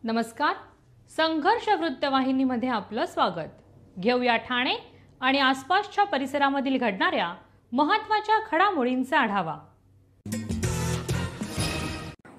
नमस्कार. संघर्ष वृत्तवाहिनीमध्ये आपलं स्वागत. घेऊया ठाणे आणि आसपासच्या परिसरामधील घडणाऱ्या महत्त्वाच्या घडामोडींचा आढावा.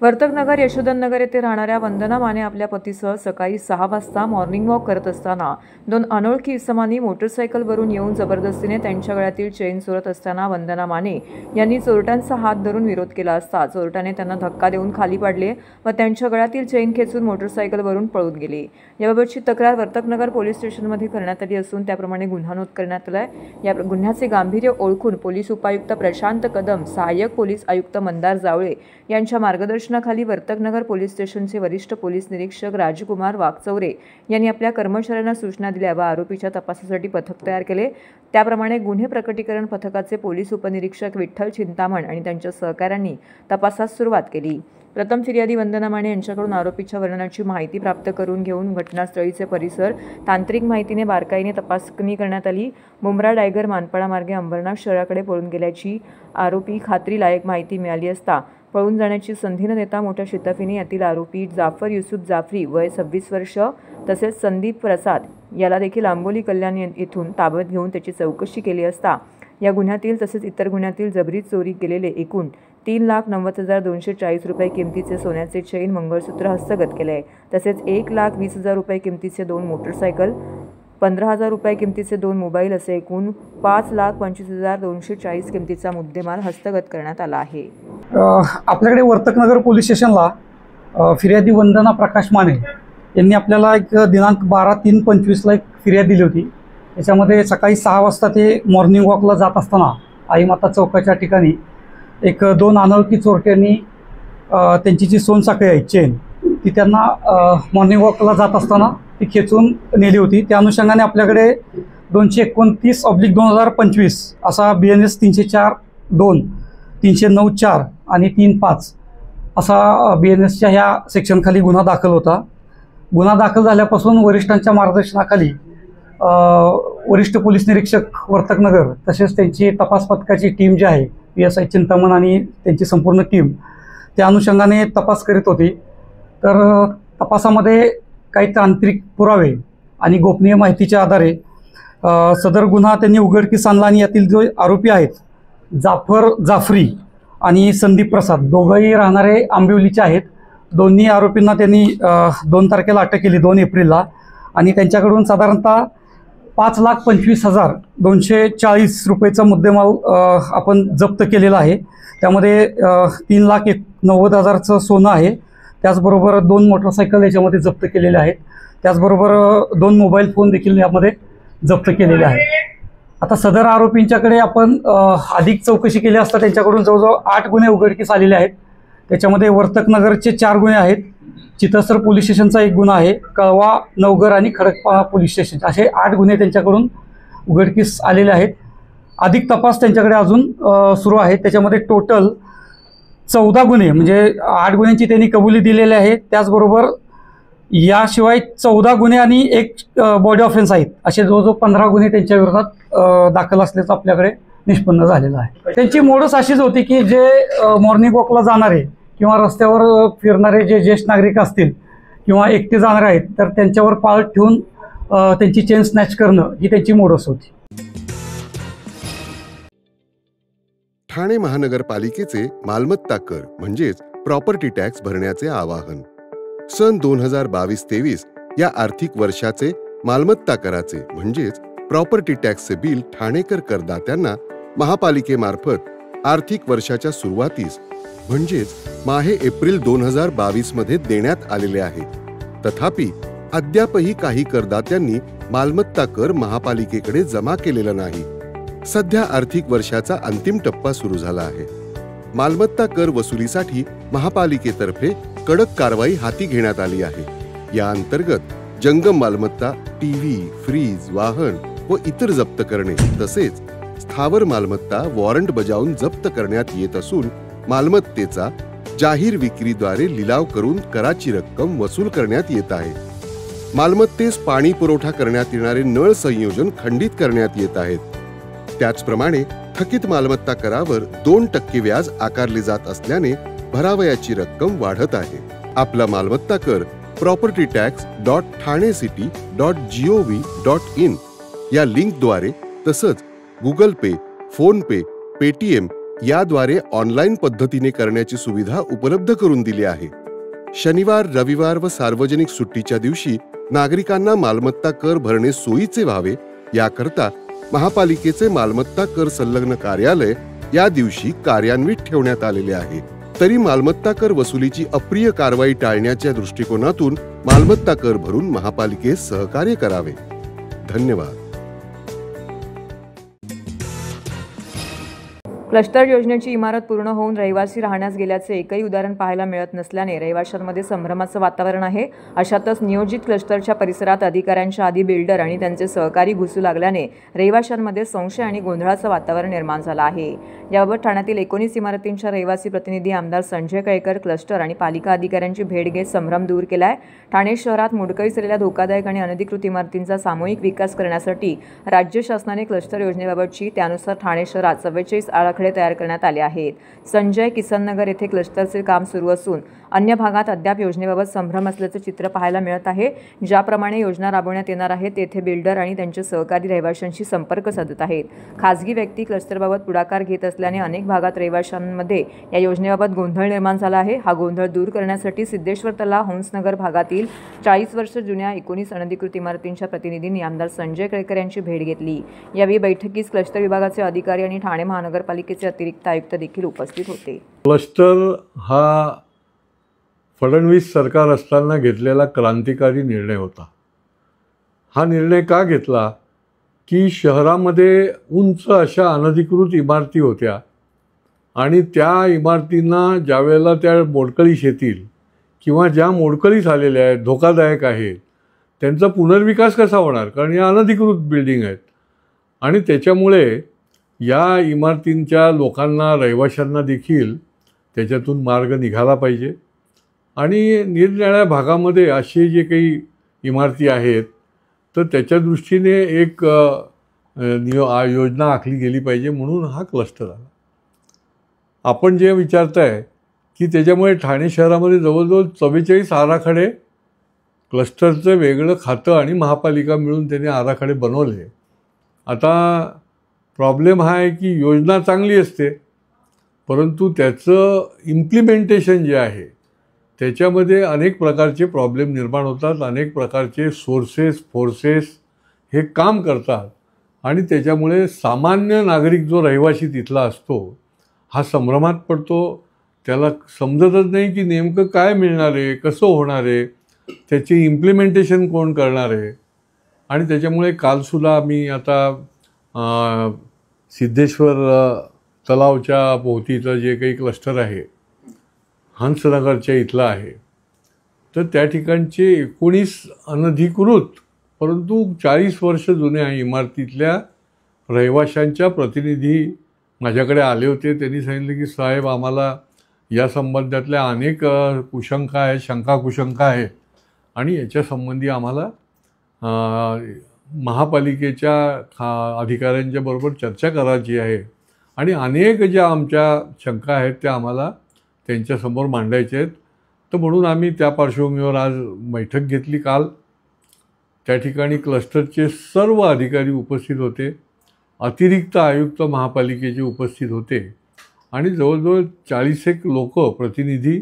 वर्तकनगर यशोधननगर येथे राहणाऱ्या वंदना माने आपल्या पतीसह सकाळी 6 वाजता मॉर्निंग वॉक करत असताना 2 अनोळखी इसमांनी मोटरसायकलवरून येऊन जबरदस्तीने त्यांच्या गळ्यातील चेन चोरत असताना वंदना माने यांनी चोरट्यांचा हात धरून विरोध केला असता चोरट्याने त्यांना धक्का देऊन खाली पाडले व त्यांच्या गळ्यातील चेन खेचून मोटरसायकलवरून पळून गेले. याबाबतची तक्रार वर्तकनगर पोलीस स्टेशनमध्ये करण्यात आली असून त्याप्रमाणे गुन्हा नोंद करण्यात आला आहे. या गुन्ह्याचे गांभीर्य ओळखून पोलीस उपायुक्त प्रशांत कदम, सहाय्यक पोलीस आयुक्त मंदार जावळे यांच्या मार्गदर्शनाखाली वर्तकनगर पोलीस स्टेशनचे वरिष्ठ पोलीस निरीक्षक राजकुमार वाकचौरे यांनी आपल्या कर्मचाऱ्यांना सूचना दिल्या व आरोपीच्या तपासासाठी पथक तयार केले. त्याप्रमाणे गुन्हे प्रकटीकरण पथकाचे पोलीस उपनिरीक्षक विठ्ठल चिंतामण आणि त्यांच्या सहकाऱ्यांनी तपासास सुरुवात केली. प्रथम फिर्यादी वंदना माने यांच्याकडून आरोपीच्या वर्णनाची माहिती प्राप्त करून घेऊन घटनास्थळीचे परिसर तांत्रिक माहितीने बारकाईने तपासणी करण्यात आली. मुंब्रा डायगर मानपाडा मार्गे अंबरनाथ शहराकडे पळून गेल्याची आरोपी खात्रीलायक माहिती मिळाली असता पळून जाण्याची संधी न देता मोठ्या शिताफीने यातील आरोपी जाफर युसुफ जाफरी वय 26 वर्ष तसेच संदीप प्रसाद याला देखील आंबोली कल्याण येथून ताब्यात घेऊन त्याची चौकशी केली असता या गुन्ह्यातील तसेच इतर गुन्ह्यातील जबरी चोरी केलेले एकूण 3,90,240 रुपये किमतीचे सोन्याचे चैन मंगळसूत्र हस्तगत केले आहे. तसेच 1,20,000 रुपये किमतीचे 2 मोटरसायकल, 15,000 रुपये किमतीचे 2 मोबाईल असे एकूण 5,25,240 किमतीचा मुद्देमाल हस्तगत करण्यात आला आहे. आपल्याकडे वर्तकनगर पोलीस स्टेशनला फिर्यादी वंदना प्रकाश माने यांनी आपल्याला एक दिनांक 12/3/25 एक फिर्याद दिली होती. त्याच्यामध्ये सकाळी 6 वाजता ते मॉर्निंग वॉकला जात असताना आईमाता चौकाच्या ठिकाणी 2 अनोळखी चोरट्यांनी त्यांची जी सोनसाखळी आहे चेन ती त्यांना मॉर्निंग वॉकला जात असताना ती खेचून नेली होती. त्या अनुषंगाने आपल्याकडे 229/2025 असा BNS 304(2), 309(4) आणि 3(5) असा BNSच्या ह्या सेक्शनखाली गुन्हा दाखल होता. गुन्हा दाखल झाल्यापासून वरिष्ठांच्या मार्गदर्शनाखाली वरिष्ठ पोलीस निरीक्षक वर्तकनगर तसेच त्यांची तपास पथकाची टीम जी आहे PSI चिंतामण आणि त्यांची संपूर्ण टीम त्या अनुषंगाने तपास करीत होती. तर तपासामध्ये काही तांत्रिक पुरावे आणि गोपनीय माहितीच्या आधारे सदर गुन्हा त्यांनी उघडकीस आणला आणि यातील जो आरोपी आहेत जाफर जाफरी आणि संदीप प्रसाद दोघंही राहणारे आंबिवलीचे आहेत. दोन्ही आरोपींना त्यांनी 2 तारखेला अटक केली, 2 एप्रिलला, आणि त्यांच्याकडून साधारणतः 5,25,240 रुपयेचा मुद्देमाल आपण जप्त केलेला आहे. त्यामध्ये 3,90,000चं सोनं आहे. त्याचबरोबर 2 मोटरसायकल याच्यामध्ये जप्त केलेले आहेत. त्याचबरोबर 2 मोबाईल फोन देखील यामध्ये जप्त केलेले आहेत. आता सदर आरोपींच्याकडे आपण अधिक चौकशी केली असता त्यांच्याकडून जवळजवळ 8 गुन्हे उघडकीस आलेले आहेत. त्याच्यामध्ये वर्तकनगरचे 4 गुन्हे आहेत, चितसर पोलीस स्टेशनचा 1 गुन्हा आहे, कळवा, नवघर आणि खडकपाडा पोलीस स्टेशन असे 8 गुन्हे त्यांच्याकडून उघडकीस आलेले आहेत. अधिक तपास त्यांच्याकडे अजून सुरू आहे. त्याच्यामध्ये टोटल 14 गुन्हे म्हणजे 8 गुन्ह्यांची त्यांनी कबुली दिलेली आहे. त्याचबरोबर याशिवाय 14 गुन्हे आणि 1 बॉडी ऑफेन्स आहेत. असे जवळजवळ 15 गुन्हे त्यांच्या विरोधात दाखल असल्याचं आपल्याकडे निष्पन्न झालेलं आहे. त्यांची मोडस अशीच होती की जे मॉर्निंग वॉकला जाणारे किंवा रस्त्यावर फिरणारे जे ज्येष्ठ नागरिक असतील किंवा एकटे जाणारे आहेत तर त्यांच्यावर पाळत ठेवून त्यांची चेन स्नॅच करणं ही त्यांची मोडस होती. ठाणे महानगरपालिकेचे मालमत्ता कर म्हणजेच प्रॉपर्टी टॅक्स भरण्याचे आवाहन. सन 2022-23 या आर्थिक वर्षाचे मालमत्ता कराचे म्हणजेच प्रॉपर्टी टॅक्सचे बिल ठाणेकर करदात्यांना महापालिकेमार्फत आर्थिक वर्षाच्या सुरुवातीस म्हणजेच माहे एप्रिल 2022 मध्ये देण्यात आलेले आहे. तथापि अद्यापही काही करदात्यांनी मालमत्ता कर महापालिकेकडे जमा केलेला नाही. सध्या आर्थिक वर्षाचा अंतिम टप्पा सुरू झाला आहे. मालमत्ता कर वसुलीसाठी महापालिकेतर्फे कडक कारवाई हाती घेण्यात आली आहे. या अंतर्गत जंगम मालमत्ता, टीव्ही, फ्रीज, वाहन व इतर जप्त करणे तसेच स्थावर मालमत्ता वॉरंट बजावून जप्त करण्यात येत असून मालमत्तेचा जाहीर विक्रीद्वारे लिलाव करून कराची रक्कम वसूल करण्यात येत आहे. मालमत्तेस पाणी पुरवठा करण्यात येणारे नळ संयोजन खंडित करण्यात येत आहेत. त्याचप्रमाणे थकीत मालमत्ता करावर 2% व्याज आकारले जात असल्याने भरावयाची रक्कम वाढत आहे. आपला मालमत्ता कर propertytax.thanecity.gov.in या लिंकद्वारे तसंच गुगल पे, फोन पे, पेटीएम याद्वारे ऑनलाईन पद्धतीने करण्याची सुविधा उपलब्ध करून दिली आहे. शनिवार, रविवार व सार्वजनिक सुट्टीच्या दिवशी नागरिकांना मालमत्ता कर भरणे सोयीचे व्हावे याकरता महापालिकेचे मालमत्ता कर संलग्न कार्यालय या दिवशी कार्यान्वित ठेवण्यात आलेले आहे. तरी मालमत्ता कर वसुलीची अप्रिय कारवाई टाळण्याच्या दृष्टिकोनातून मालमत्ता कर भरून महापालिकेस सहकार्य करावे. धन्यवाद. क्लस्टर योजनेची इमारत पूर्ण होऊन रहिवासी राहण्यास गेल्याचे एकही उदाहरण पाहायला मिळत नसल्याने रहिवाशांमध्ये संभ्रमाचं वातावरण आहे. अशातच नियोजित क्लस्टरच्या परिसरात अधिकाऱ्यांच्या आधी बिल्डर आणि त्यांचे सहकारी घुसू लागल्याने रहिवाशांमध्ये संशय आणि गोंधळाचं वातावरण निर्माण झालं आहे. याबाबत ठाण्यातील 19 इमारतींच्या रहिवासी प्रतिनिधी आमदार संजय केळकर, क्लस्टर आणि पालिका अधिकाऱ्यांची भेट घेत संभ्रम दूर केलाय. ठाणे शहरात मोडकळीस धोकादायक आणि अनधिकृत इमारतींचा सामूहिक विकास करण्यासाठी राज्य शासनाने क्लस्टर योजनेबाबतची त्यानुसार ठाणे शहरात 44 आराखडे तयार करण्यात आले आहेत. संजय किसन नगर येथे क्लस्टरचे काम सुरू असून अन्य भागात अद्याप योजनेबाबत संभ्रम असल्याचे चित्र पाहायला मिळत आहे. ज्याप्रमाणे योजना राबवण्यात येणार आहे तेथे बिल्डर आणि त्यांचे सहकारी रहिवाशांशी संपर्क साधत आहेत. खासगी व्यक्ती क्लस्टरबाबत पुढाकार घेत असल्याने अनेक भागात रहिवाशांमध्ये या योजनेबाबत गोंधळ निर्माण झाला आहे. हा गोंधळ दूर करण्यासाठी सिद्धेश्वर तलाव, हंसनगर भागातील 40 वर्ष जुन्या 19 अनधिकृत इमारतींच्या प्रतिनिधींनी आमदार संजय केळकर यांची भेट घेतली. यावेळी बैठकीस क्लस्टर विभागाचे अधिकारी आणि ठाणे महानगरपालिकेचे अतिरिक्त आयुक्त देखील उपस्थित होते. क्लस्टर हा फडणवीस सरकार असताना घेतलेला क्रांतिकारी निर्णय होता. हा निर्णय का घेतला की शहरामध्ये उंच अशा अनधिकृत इमारती होत्या आणि त्या इमारतींना ज्यावेळेला त्या मोडकळीस येतील किंवा ज्या मोडकळीस आलेल्या आहेत, धोकादायक आहेत, त्यांचा पुनर्विकास कसा होणार, कारण या अनधिकृत बिल्डिंग आहेत आणि त्याच्यामुळे या इमारतींच्या लोकांना, रहिवाशांना देखील त्याच्यातून मार्ग निघाला पाहिजे. आणि निरनिराळ्या भागामध्ये असे जे काही इमारती आहेत तर त्याच्या दृष्टीने एक योजना आखली गेली पाहिजे, म्हणून हा क्लस्टर आला. आपण जे विचारताय की त्याच्यामुळे ठाणे शहरामध्ये जवळजवळ 44 आराखडे, क्लस्टरचं वेगळं खातं आणि महापालिका मिळून त्याने आराखडे बनवले. आता प्रॉब्लेम हा आहे की योजना चांगली असते परंतु त्याचं इम्प्लिमेंटेशन जे आहे त्याच्यामध्ये अनेक प्रकारचे प्रॉब्लेम निर्माण होतात. अनेक प्रकारचे फोर्सेस हे काम करतात आणि त्याच्यामुळे सामान्य नागरिक जो रहिवासी तिथला असतो हा संभ्रमात पडतो. त्याला समजतच नाही की नेमकं काय मिळणार आहे, कसं होणार आहे, त्याचे इम्प्लिमेंटेशन कोण करणार आहे. आणि त्याच्यामुळे कालसुद्धा आम्ही आता सिद्धेश्वर तलावच्या भोवतीचं जे काही क्लस्टर आहे हंसनगरच्या इथलं आहे तर त्या ठिकाणचे 19 अनधिकृत परंतु 40 वर्ष जुन्या इमारतीतल्या रहिवाशांच्या प्रतिनिधी माझ्याकडे आले होते. त्यांनी सांगितलं की साहेब आम्हाला या संबंधातल्या अनेक कुशंका आहेत, शंका आहेत आणि याच्यासंबंधी आम्हाला महापालिकेच्या अधिकाऱ्यांच्या बरोबर चर्चा करायची आहे आणि अनेक ज्या आमच्या शंका आहेत त्या आम्हाला त्यांच्यासमोर मांडायचे आहेत. तर म्हणून आम्ही त्या पार्श्वभूमीवर आज बैठक घेतली काल. त्या ठिकाणी क्लस्टरचे सर्व अधिकारी उपस्थित होते, अतिरिक्त आयुक्त महापालिकेचे उपस्थित होते आणि जवळजवळ 40 लोक प्रतिनिधी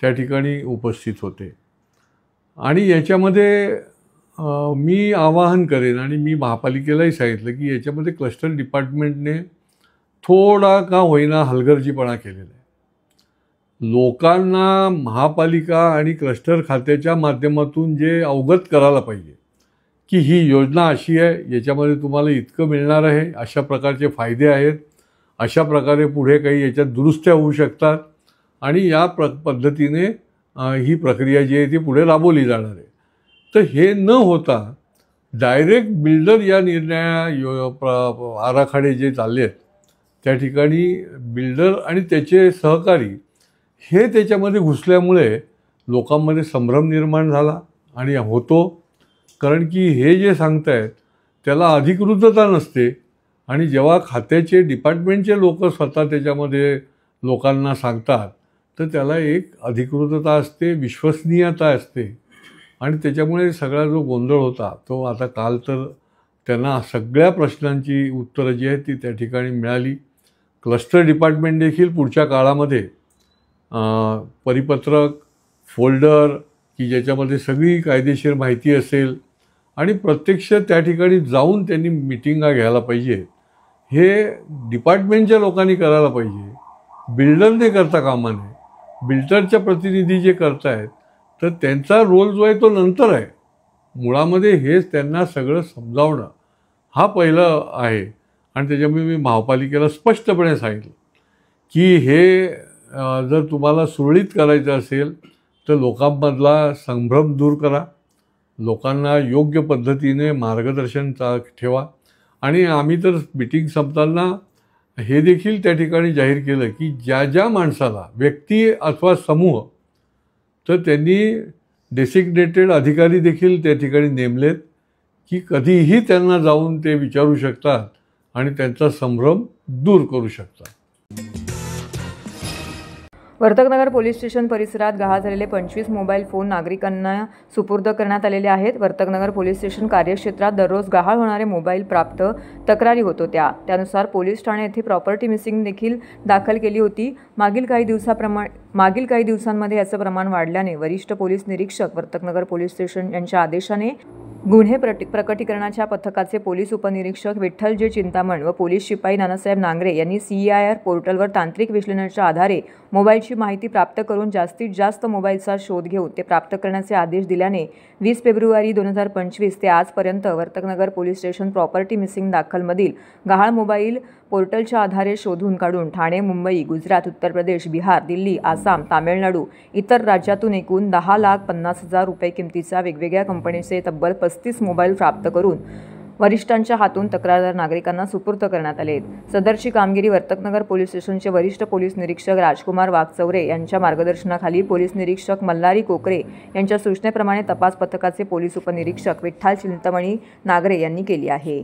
त्या ठिकाणी उपस्थित होते. आणि याच्यामध्ये मी आवाहन करेन आणि मी महापालिकेलाही सांगितलं की याच्यामध्ये क्लस्टर डिपार्टमेंटने थोडा का होईना हलगर्जीपणा केलेला आहे. लोकांना महापालिका आणि क्लस्टर खात्याच्या माध्यमातून जे अवगत करायला पाहिजे की ही योजना अशी आहे, याच्यामध्ये तुम्हाला इतकं मिळणार आहे, अशा प्रकारचे फायदे आहेत, अशा प्रकारे पुढे काही याच्यात दुरुस्त्या होऊ शकतात आणि या पद्धतीने ही प्रक्रिया जी आहे ती पुढे राबवली जाणार आहे. तर हे न होता डायरेक्ट बिल्डर या आराखडे जे चालले आहेत त्या ठिकाणी बिल्डर आणि त्याचे सहकारी हे त्याच्यामध्ये घुसल्यामुळे लोकांमध्ये संभ्रम निर्माण झाला आणि होतो. कारण की हे जे सांगतायत त्याला अधिकृतता नसते आणि जेव्हा खात्याचे डिपार्टमेंटचे लोक स्वतः त्याच्यामध्ये लोकांना सांगतात तर त्याला एक अधिकृतता असते, विश्वसनीयता असते आणि त्याच्यामुळे सगळा जो गोंधळ होता तो आता काल तर त्यांना सगळ्या प्रश्नांची उत्तरं जी आहेत ती त्या ठिकाणी मिळाली. क्लस्टर डिपार्टमेंट देखील पुढच्या काळामध्ये परिपत्रक, फोल्डर की ज्याच्यामध्ये सगळी कायदेशीर माहिती असेल आणि प्रत्यक्ष त्या ठिकाणी जाऊन त्यांनी मिटिंगा घ्यायला पाहिजे. हे डिपार्टमेंटच्या लोकांनी करायला पाहिजे, बिल्डरने करता कामा नये. बिल्डरच्या प्रतिनिधी जे करतायत तर त्यांचा रोल जो आहे तो नंतर आहे. मुळामध्ये हेच त्यांना सगळं समजावणं हा पहिलं आहे. आणि त्याच्यामुळे मी महापालिकेला स्पष्टपणे सांगितलं की हे जर तुम्हाला सुरळीत करायचं असेल तर लोकांमधला संभ्रम दूर करा, लोकांना योग्य पद्धतीने मार्गदर्शन ठेवा. आणि आम्ही तर मीटिंग संपताना हे देखील त्या ठिकाणी जाहीर केलं की ज्या ज्या माणसाला, व्यक्ती अथवा समूह, तर त्यांनी डेसिग्नेटेड अधिकारी देखील त्या ठिकाणी नेमलेत की कधीही त्यांना जाऊन ते विचारू शकतात आणि त्यांचा संभ्रम दूर करू शकतात. वर्तकनगर पोलीस स्टेशन परिसरात गहाळ झालेले 25 मोबाईल फोन नागरिकांना सुपूर्द करण्यात आलेले आहेत. वर्तकनगर पोलीस स्टेशन कार्यक्षेत्रात दररोज गहाळ होणारे मोबाईल प्राप्त तक्रारी होत होत्या. त्यानुसार पोलीस ठाणे येथे प्रॉपर्टी मिसिंग देखील दाखल केली होती. मागील काही दिवसांमध्ये याचं प्रमाण वाढल्याने वरिष्ठ पोलीस निरीक्षक वर्तकनगर पोलीस स्टेशन यांच्या आदेशाने गुन्हे प्रकटीकरणाच्या पथकाचे पोलीस उपनिरीक्षक विठ्ठल जे चिंतामण व पोलीस शिपाई नानासाहेब नांगरे यांनी CIR पोर्टलवर तांत्रिक विश्लेषणाच्या आधारे मोबाईलची माहिती प्राप्त करून जास्तीत जास्त मोबाईलचा शोध घेऊन ते प्राप्त करण्याचे आदेश दिल्याने 20 फेब्रुवारी 2025 ते आजपर्यंत Vartaknagar police station property missing दाखलमधील गहाळ मोबाईल पोर्टलच्या आधारे शोधून काढून ठाणे, मुंबई, गुजरात, उत्तर प्रदेश, बिहार, दिल्ली, आसाम, तामिळनाडू इतर राज्यातून एकूण 10,50,000 रुपये किमतीचा वेगवेगळ्या कंपनीचे तब्बल 35 मोबाईल प्राप्त करून वरिष्ठांच्या हातून तक्रारदार नागरिकांना सुपूर्द करण्यात आले. सदरची कामगिरी वर्तकनगर पोलीस स्टेशनचे वरिष्ठ पोलीस निरीक्षक राजकुमार वाघचौरे यांच्या मार्गदर्शनाखाली पोलीस निरीक्षक मल्हारी कोकरे यांच्या सूचनेप्रमाणे तपास पथकाचे पोलीस उपनिरीक्षक विठ्ठल चिंतामणी नागरे यांनी केली आहे.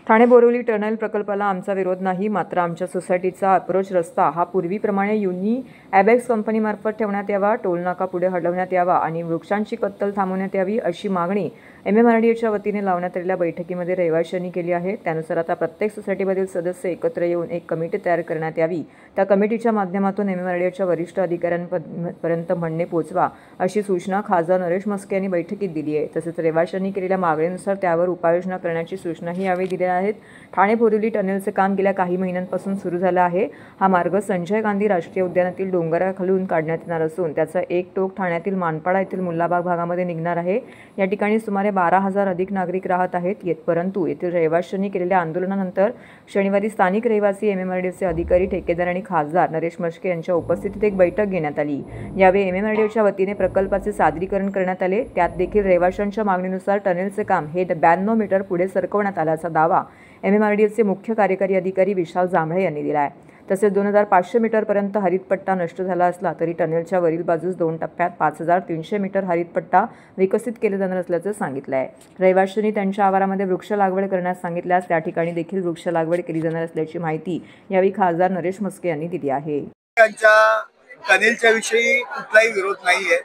ठाणे बोरिवली टनेल प्रकल्पाला आमचा विरोध नाही, मात्र आमच्या सोसायटीचा अप्रोच रस्ता हा पूर्वीप्रमाणे युनी ॲबेक्स कंपनीमार्फत ठेवण्यात यावा, टोलनाका पुढे हलवण्यात यावा आणि वृक्षांची कत्तल थांबवण्यात यावी अशी मागणी MMRDAच्या वतीने लावण्यात आलेल्या बैठकीमध्ये रहिवाशांनी केली आहे. त्यानुसार आता प्रत्येक सोसायटीमधील सदस्य एकत्र येऊन एक कमिटी तयार करण्यात यावी. त्या कमिटीच्या माध्यमातून MMRDAच्या वरिष्ठ अधिकाऱ्यांपर्यंत म्हणणे पोहोचवा अशी सूचना खासदार नरेश म्हस्के यांनी बैठकीत दिली आहे. तसेच रहिवाशांनी केलेल्या मागणीनुसार त्यावर उपाययोजना करण्याची सूचनाही यावेळी दिल्या आहेत. ठाणे बोरिवली टनेलचे काम गेल्या काही महिन्यांपासून सुरू झालं आहे. हा मार्ग संजय गांधी राष्ट्रीय उद्यानातील डोंगराखालून काढण्यात येणार असून त्याचा एक टोक ठाण्यातील मानपाडा येथील मुल्लाबाग भागामध्ये निघणार आहे. या ठिकाणी सुमारे 12,000 अधिक नागरिक राहत आहेत. परंतु येथील रहिवाशांनी केलेल्या आंदोलनानंतर शनिवारी स्थानिक रहिवासी MMRDAचे अधिकारी, ठेकेदार आणि खासदार नरेश म्हस्के यांच्या उपस्थितीत एक बैठक घेण्यात आली. यावेळी MMRDAच्या वतीने प्रकल्पाचे सादरीकरण करण्यात आले. त्यात देखील रहिवाशांच्या मागणीनुसार टनेलचे काम हे 92 मीटर पुढे सरकवण्यात आल्याचा दावा MMRDAचे मुख्य कार्यकारी अधिकारी विशाल जांभळे यांनी दिला आहे. तसेच 2,500 मीटरपर्यंत हरितपट्टा नष्ट झाला असला तरी टनेलच्या वरील बाजूस 2 टप्प्यात 5,300 मीटर हरितपट्टा विकसित केले जाणार असल्याचं सांगितलं आहे. रहिवाशांनी त्यांच्या आवारामध्ये वृक्ष लागवड करण्यास सांगितल्यास त्या ठिकाणी देखील वृक्ष लागवड केली जाणार असल्याची माहिती यावेळी खासदार नरेश म्हस्के यांनी दिली आहे. टनेलच्या विषयी कुठलाही विरोध नाहीये.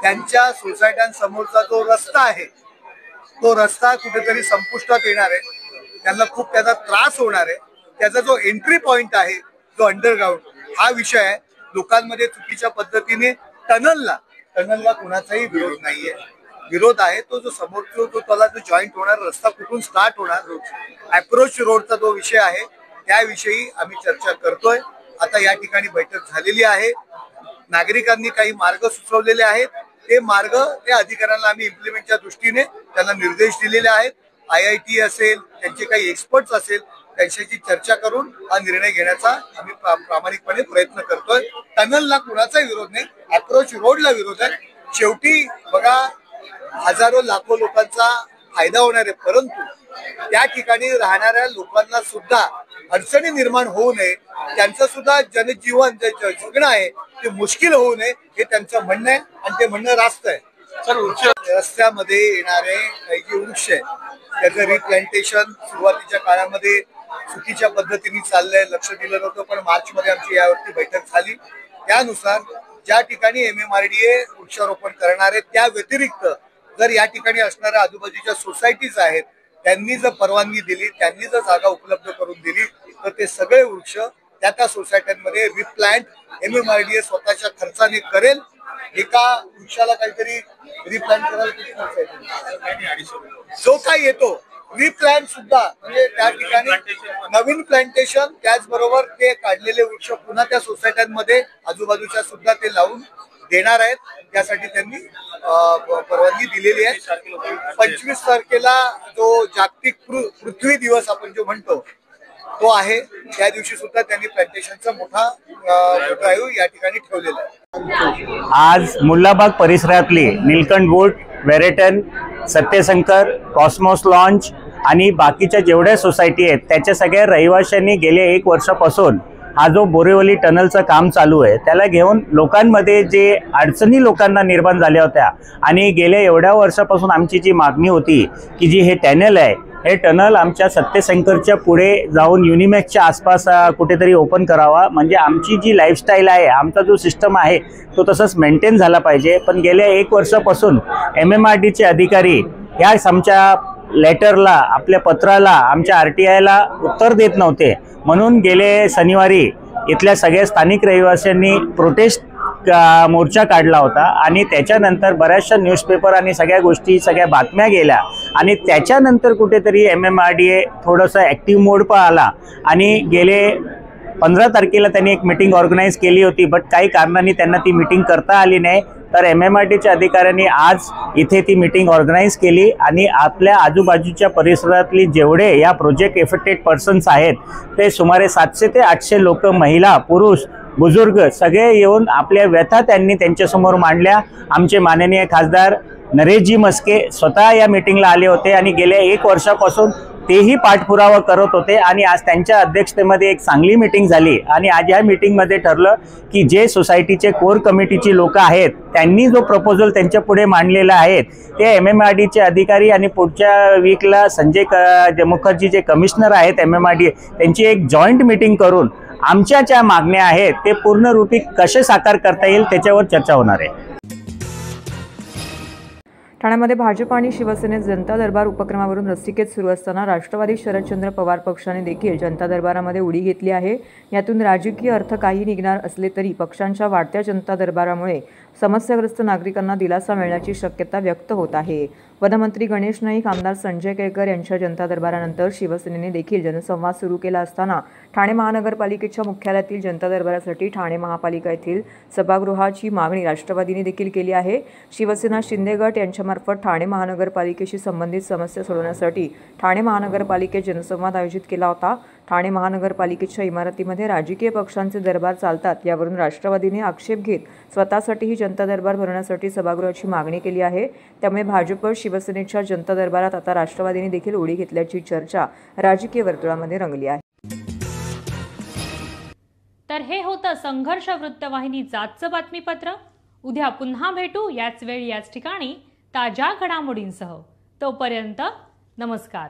त्यांच्या सोसायट्यांसमोरचा जो रस्ता आहे तो रस्ता कुठेतरी संपुष्टात येणार आहे. त्यांना खूप त्याचा त्रास होणार आहे. त्याचा जो एंट्री पॉइंट आहे जो अंडरग्राउंड हा विषय आहे. लोकांमध्ये चुकीच्या पद्धतीने टनलला कुणाचाही विरोध नाहीये. विरोध आहे तो जो समोरचा जो त्याला जो जॉईंट होणार रस्ता कुठून स्टार्ट होणार अप्रोच रोडचा जो विषय आहे त्याविषयी आम्ही चर्चा करतोय. आता या ठिकाणी बैठक झालेली आहे. नागरिकांनी काही मार्ग सुचवलेले आहेत. ते मार्ग त्या अधिकाऱ्यांना आम्ही इम्प्लिमेंटच्या दृष्टीने त्यांना निर्देश दिलेले आहेत. IIT असेल, त्यांचे काही एक्सपर्ट्स असेल, त्यांच्याशी चर्चा करून हा निर्णय घेण्याचा आम्ही प्रामाणिकपणे प्रयत्न करतोय. टनलला कुणाचाही विरोध नाही, अप्रोच रोडला विरोध आहे. शेवटी बघा हजारो लाखो लोकांचा फायदा होणार आहे, परंतु त्या ठिकाणी राहणाऱ्या लोकांना सुद्धा अडचणी निर्माण होऊ नये, त्यांचं सुद्धा जनजीवन जगणं आहे ते मुश्किल होऊ नये हे त्यांचं म्हणणं आहे आणि ते म्हणणं रास्त आहे. रस्त्यामध्ये येणारे काही जे वृक्ष आहे त्याचं रिप्लांटेशन सुरुवातीच्या काळामध्ये चुकीच्या पद्धतीने चाललंय, लक्ष दिलं नव्हतं. पण मार्चमध्ये आमची यावरती बैठक झाली. त्यानुसार ज्या ठिकाणी MMRDA वृक्षारोपण करणार आहे त्या व्यतिरिक्त जर या ठिकाणी असणाऱ्या आजूबाजूच्या सोसायटीज आहेत त्यांनी जर परवानगी दिली, त्यांनी जर जागा उपलब्ध करून दिली तर ते सगळे वृक्ष त्या सोसायट्यांमध्ये रिप्लांट MMRDA स्वतःच्या खर्चाने करेल. एका वृक्षाला काहीतरी रिप्लांट करायला किती खर्च येतो, जो काही येतो रिप्लांट सुद्धा, म्हणजे त्या ठिकाणी नवीन प्लांटेशन, त्याचबरोबर ते काढलेले वृक्ष पुन्हा त्या सोसायट्यांमध्ये आजूबाजूच्या सुद्धा ते लावून देणार आहेत. त्यासाठी त्यांनी परवानगी दिलेली आहे. 25 तारखेला जो जागतिक पृथ्वी दिवस आपण जो म्हणतो तो आहे, त्या दिवशी सुद्धा त्यांनी प्लांटेशनचा मोठा ड्राईव्ह या ठिकाणी ठेवलेला आहे. आज मुल्लाबाग परिसरातली नीलकंठ वूड, वेरेटन, सत्यशंकर, कॉस्मॉस लॉन्च आणि बाकीच्या जेवढ्या सोसायटी आहेत त्याच्या सगळ्या रहिवाशांनी गेल्या 1 वर्षापासून हा जो बोरिवली टनलचं काम चालू आहे त्याला घेऊन लोकांमध्ये जे अडचणी लोकांना निर्माण झाल्या होत्या आणि गेल्या एवढ्या वर्षापासून आमची जी मागणी होती की जी हे टनल आहे, हे टनल आमच्या सत्यशंकरच्या पुढे जाऊन युनिमॅक्सच्या आसपास कुठेतरी ओपन करावा, म्हणजे आमची जी लाईफस्टाईल आहे, आमचा जो सिस्टम आहे तो तसंच मेंटेन झाला पाहिजे. पण गेल्या 1 वर्षापासून MMRDचे अधिकारी ह्या आमच्या लेटरला, आपल्या पत्राला, आमच्या RTIला उत्तर देत नव्हते. म्हणून गेले शनिवारी इथल्या सगळ्या स्थानिक रहिवाशांनी प्रोटेस्ट मोर्चा काढला होता आणि त्याच्यानंतर बऱ्याचशा न्यूजपेपर आणि सगळ्या गोष्टी, सगळ्या बातम्या गेल्या आणि त्याच्यानंतर कुठेतरी MMRDA थोडंसं ॲक्टिव्ह मोड पण आला आणि गेले 15 तारखेला त्यांनी एक मीटिंग ऑर्गनाईज केली होती. बट काही कारणांनी त्यांना ती मीटिंग करता आली नाही. तर MMRDच्या अधिकाऱ्यांनी आज इथे ती मीटिंग ऑर्गनाईज केली आणि आपल्या आजूबाजूच्या परिसरातली जेवढे या प्रोजेक्ट इफेक्टेड पर्सन्स आहेत ते सुमारे 700 ते 800 लोक, महिला, पुरुष, बुजुर्ग सगळे येऊन आपल्या व्यथा त्यांनी त्यांच्यासमोर मांडल्या. आमचे माननीय खासदार नरेशजी मस्के स्वतः या मीटिंगला आले होते आणि गेल्या 1 वर्षापासून तेही पाठपुरावा करत होते आणि आज त्यांच्या अध्यक्षतेमध्ये एक चांगली मीटिंग झाली आणि आज या मीटिंगमध्ये ठरलं की जे सोसायटीचे कोर कमिटीची लोक आहेत त्यांनी जो प्रपोजल त्यांच्या पुढे मांडलेला आहे ते MMRDचे अधिकारी आणि पुढच्या वीकला संजय मुखर्जी जे कमिशनर आहेत MMRD त्यांची एक जॉईंट मीटिंग करून आमच्या ज्या मागण्या आहेत ते पूर्णरूपी कसे साकार करता येईल त्याच्यावर चर्चा होणार आहे. ठाण्यामध्ये भाजप आणि शिवसेनेत जनता दरबार उपक्रमावरून रस्सीखेच सुरू असताना राष्ट्रवादी शरदचंद्र पवार पक्षाने देखील जनता दरबारामध्ये उडी घेतली आहे. यातून राजकीय अर्थ काही निघणार असले तरी पक्षांच्या वाढत्या जनता दरबारामुळे समस्याग्रस्त नागरिकांना दिलासा मिळण्याची शक्यता व्यक्त होत आहे. वनमंत्री गणेश नाईक, आमदार संजय केळकर यांच्या जनता दरबारानंतर शिवसेनेने देखील जनसंवाद सुरू केला असताना ठाणे महानगरपालिकेच्या मुख्यालयातील जनता दरबारासाठी ठाणे महापालिका येथील सभागृहाची मागणी राष्ट्रवादीने देखील केली आहे. शिवसेना शिंदे गट यांच्यामार्फत ठाणे महानगरपालिकेशी संबंधित समस्या सोडवण्यासाठी ठाणे महानगरपालिकेत जनसंवाद आयोजित केला होता. ठाणे महानगरपालिकेच्या इमारतीमध्ये राजकीय पक्षांचे दरबार चालतात यावरून राष्ट्रवादीने आक्षेप घेत स्वतःसाठीही जनता दरबार भरण्यासाठी सभागृहाची मागणी केली आहे. त्यामुळे भाजप शिवसेनेच्या जनता दरबारात आता राष्ट्रवादीने देखील उडी घेतल्याची चर्चा राजकीय वर्तुळामध्ये रंगली आहे. तर हे होतं संघर्ष वृत्तवाहिनीचं आजचं बातमीपत्र. उद्या पुन्हा भेटू याच वेळी याच ठिकाणी ताज्या घडामोडींसह. तोपर्यंत नमस्कार.